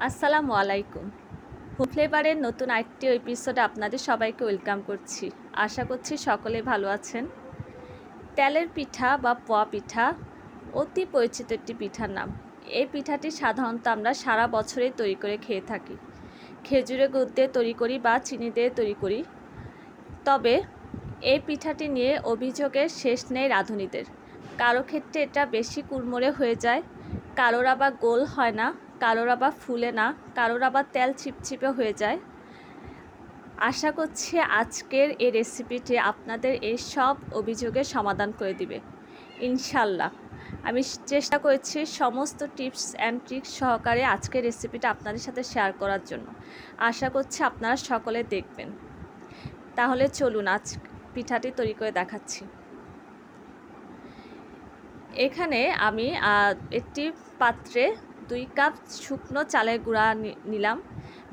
আসসালামু আলাইকুম। ফুড ফ্লেভারের নতুন আরেকটি এপিসোডে আপনাদের সবাইকে ওয়েলকাম করছি। আশা করছি সকলে ভালো আছেন। তেলের পিঠা বা পোয়া পিঠা অতি পরিচিত একটি পিঠার নাম। এই পিঠাটি সাধারণত আমরা সারা বছরেই তৈরি করে খেয়ে থাকি। খেজুরের গুড় দিয়ে তৈরি করি বা চিনি দিয়ে তৈরি করি। তবে এই পিঠাটি নিয়ে অভিযোগের শেষ নেই রাঁধুনিদের। কারো ক্ষেত্রে এটা বেশি কুড়মুড়ে হয়ে যায়, কারোর আবার গোল হয় না, কারোর আবার ফুলে না, কারোর আবার তেল চিপচিপে হয়ে যায়। আশা করছি আজকের এই রেসিপিটি আপনাদের এই সব অভিযোগের সমাধান করে দিবে ইনশাল্লাহ। আমি চেষ্টা করেছি সমস্ত টিপস অ্যান্ড ট্রিক্স সহকারে আজকের রেসিপিটা আপনাদের সাথে শেয়ার করার জন্য। আশা করছি আপনারা সকলে দেখবেন। তাহলে চলুন আজ পিঠাটি তৈরি করে দেখাচ্ছি। এখানে আমি একটি পাত্রে 2 কাপ শুকনো চালের গুঁড়া নিলাম।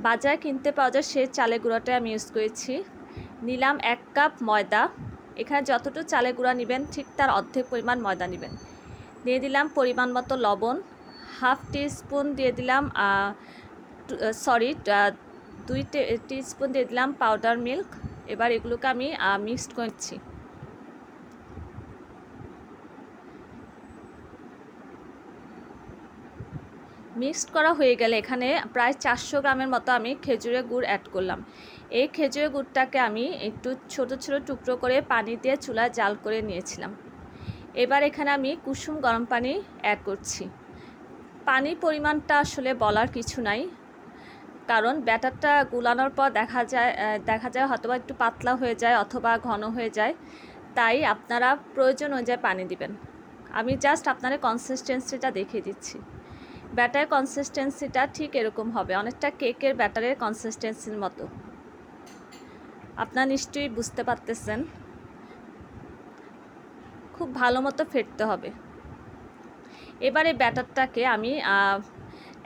বাজারে কিনতে পাওয়া যায় সেই চালের গুঁড়াটা আমি ইউজ করেছি। নিলাম 1 কাপ ময়দা। এখানে যতটুকু চালের গুঁড়া নেবেন ঠিক তার অর্ধেক পরিমাণ ময়দা নেবেন। দিয়ে দিলাম পরিমাণ মতো লবণ, হাফ টিস্পুন দিয়ে দিলাম 2 টিস্পুন দিয়ে দিলাম পাউডার মিল্ক। এবার এগুলোকে আমি মিক্সড করছি। মিক্সড করা হয়ে গেলে এখানে প্রায় 400 গ্রামের মতো আমি খেজুরের গুড় অ্যাড করলাম। এই খেজুরের গুড়টাকে আমি একটু ছোট ছোট টুকরো করে পানি দিয়ে চুলায় জাল করে নিয়েছিলাম। এবার এখানে আমি কুসুম গরম পানি অ্যাড করছি। পানির পরিমাণটা আসলে বলার কিছু নাই, কারণ ব্যাটারটা গুলানোর পর দেখা যায় হয়তোবা একটু পাতলা হয়ে যায় অথবা ঘন হয়ে যায়, তাই আপনারা প্রয়োজন অনুযায়ী পানি দিবেন। আমি জাস্ট আপনাদের কনসিস্টেন্সিটা দেখিয়ে দিচ্ছি। ব্যাটার কনসিস্টেন্সিটা ঠিক এরকম হবে, অনেকটা কেকের ব্যাটারের কনসিস্টেন্সির মতো। আপনারা নিশ্চয়ই বুঝতে পারতেছেন। খুব ভালো মতো ফেটতে হবে। এবার এই ব্যাটারটাকে আমি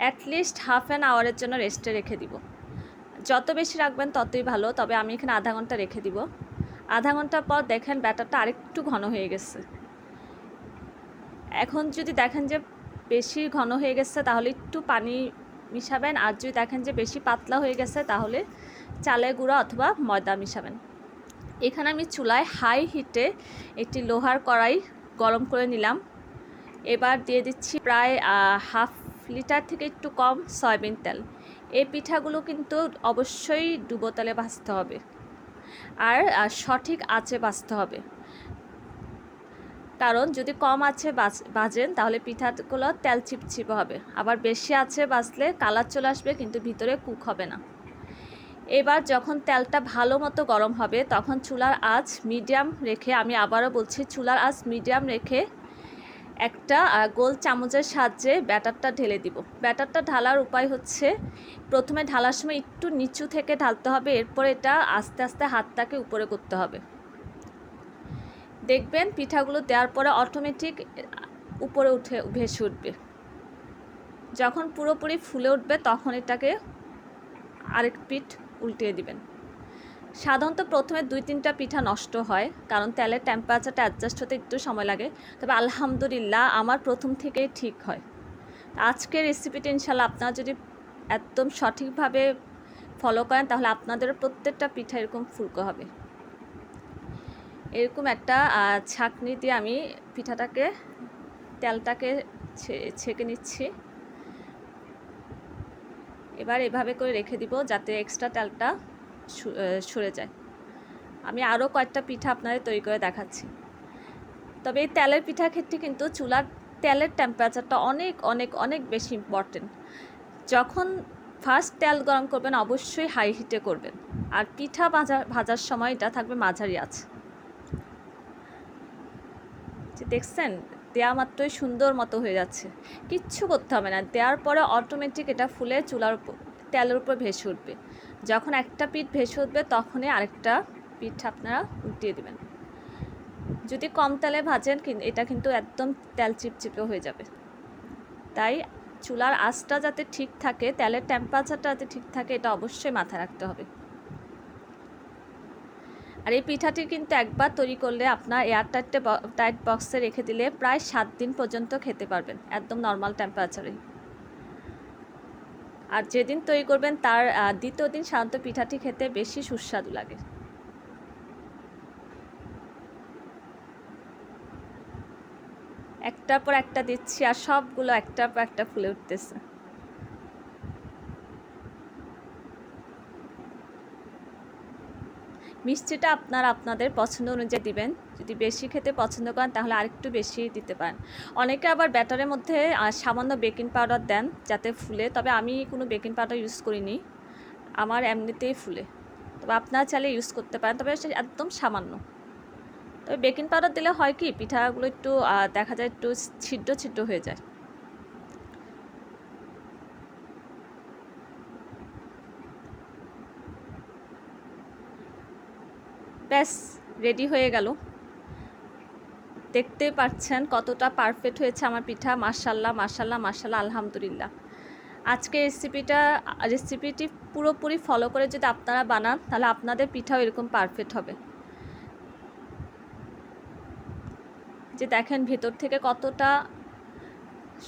অ্যাটলিস্ট হাফ অ্যান আওয়ারের জন্য রেস্টে রেখে দিব। যত বেশি রাখবেন ততই ভালো, তবে আমি এখানে আধা ঘন্টা রেখে দিব। আধা ঘন্টা পর দেখেন ব্যাটারটা আরেকটু ঘন হয়ে গেছে। এখন যদি দেখেন যে বেশি ঘন হয়ে গেছে তাহলে একটু পানি মিশাবেন, আর যদি দেখেন যে বেশি পাতলা হয়ে গেছে তাহলে চালের গুঁড়া অথবা ময়দা মিশাবেন। এখানে আমি চুলায় হাই হিটে একটি লোহার কড়াই গরম করে নিলাম। এবার দিয়ে দিচ্ছি প্রায় হাফ লিটার থেকে একটু কম সয়াবিন তেল। এই পিঠাগুলো কিন্তু অবশ্যই ডুবো তেলে ভাজতে হবে আর সঠিক আঁচে ভাজতে হবে, কারণ যদি কম আছে ভাজেন তাহলে পিঠাগুলো তেল চিপচিপে হবে, আবার বেশি আছে ভাজলে কালার চলে আসবে কিন্তু ভিতরে কুক হবে না। এবার যখন তেলটা ভালো মতো গরম হবে তখন চুলার আঁচ মিডিয়াম রেখে, আমি আবারও বলছি চুলার আঁচ মিডিয়াম রেখে একটা গোল চামচের সাহায্যে ব্যাটারটা ঢেলে দিব। ব্যাটারটা ঢালার উপায় হচ্ছে প্রথমে ঢালার সময় একটু নিচু থেকে ঢালতে হবে, এরপর এটা আস্তে আস্তে হাতটাকে উপরে করতে হবে। দেখবেন পিঠাগুলো দেওয়ার পরে অটোমেটিক উপরে ভেসে উঠবে। যখন পুরোপুরি ফুলে উঠবে তখন এটাকে আরেক পিঠ উল্টিয়ে দিবেন। সাধারণত প্রথমে 2-3টা পিঠা নষ্ট হয়, কারণ তেলের টেম্পারেচারটা অ্যাডজাস্ট হতে একটু সময় লাগে। তবে আলহামদুলিল্লাহ আমার প্রথম থেকেই ঠিক হয়। আজকের রেসিপিটা ইনশাল্লাহ আপনারা যদি একদম সঠিকভাবে ফলো করেন তাহলে আপনাদের প্রত্যেকটা পিঠা এরকম ফুলকো হবে। এরকম একটা ছাঁকনি দিয়ে আমি পিঠাটাকে তেলটাকে ছেঁকে নিচ্ছি। এবার এভাবে করে রেখে দিব যাতে এক্সট্রা তেলটা সরে যায়। আমি আরও কয়েকটা পিঠা আপনাদের তৈরি করে দেখাচ্ছি। তবে এই তেলের পিঠার ক্ষেত্রে কিন্তু চুলার তেলের টেম্পারেচারটা অনেক অনেক অনেক বেশি ইম্পর্টেন্ট। যখন ফার্স্ট তেল গরম করবেন অবশ্যই হাই হিটে করবেন, আর পিঠা ভাজার সময় এটা থাকবে মাঝারি আছে। দেখছেন দেওয়া মাত্রই সুন্দর মতো হয়ে যাচ্ছে, কিচ্ছু করতে হবে না। দেওয়ার পরে অটোমেটিক এটা ফুলে চুলার উপর তেলের উপর ভেসে উঠবে। যখন একটা পিঠ ভেসে উঠবে তখনই আরেকটা পিঠ আপনারা উল্টিয়ে দেবেন। যদি কম তেলে ভাজেন এটা কিন্তু একদম তেল চিপচিপে হয়ে যাবে। তাই চুলার আঁচটা যাতে ঠিক থাকে, তেলের টেম্পারেচারটা যাতে ঠিক থাকে, এটা অবশ্যই মাথায় রাখতে হবে। আর এই পিঠাটি কিন্তু একবার তৈরি করলে আপনার টাইট বক্সে রেখে দিলে প্রায় 7 দিন পর্যন্ত খেতে পারবেন একদম নর্মাল টেম্পারেচারে। আর যেদিন তৈরি করবেন তার দ্বিতীয় দিন সাধারণত পিঠাটি খেতে বেশি সুস্বাদু লাগে। একটার পর একটা দিচ্ছি আর সবগুলো একটার পর একটা ফুলে উঠতেছে। মিষ্টিটা আপনাদের পছন্দ অনুযায়ী দিবেন। যদি বেশি খেতে পছন্দ করেন তাহলে আরেকটু বেশি দিতে পারেন। অনেকে আবার ব্যাটারের মধ্যে সামান্য বেকিং পাউডার দেন যাতে ফুলে, তবে আমি কোনো বেকিং পাউডার ইউজ করিনি, আমার এমনিতেই ফুলে। তবে আপনারা চাইলে ইউজ করতে পারেন, তবে সে একদম সামান্য। তবে বেকিং পাউডার দিলে হয় কি পিঠাগুলো একটু দেখা যায় একটু ছিদ্র ছিদ্র হয়ে যায়। ব্যাস রেডি হয়ে গেল। দেখতেই পাচ্ছেন কতটা পারফেক্ট হয়েছে আমার পিঠা। মাশাল্লাহ মাশাল্লাহ মাশাল্লাহ, আলহামদুলিল্লাহ। আজকে রেসিপিটি পুরোপুরি ফলো করে যদি আপনারা বানান তাহলে আপনাদের পিঠাও এরকম পারফেক্ট হবে। যে দেখেন ভেতর থেকে কতটা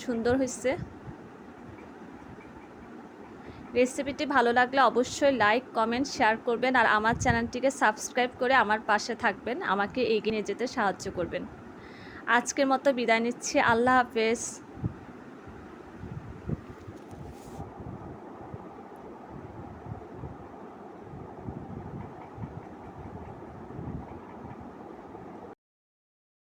সুন্দর হয়েছে। রেসিপিটি ভালো লাগলে অবশ্যই লাইক কমেন্ট শেয়ার করবেন, আর আমার চ্যানেলটিকে সাবস্ক্রাইব করে আমার পাশে থাকবেন, আমাকে এগিয়ে নিয়ে যেতে সাহায্য করবেন। আজকের মতো বিদায় নিচ্ছি। আল্লাহ হাফেজ।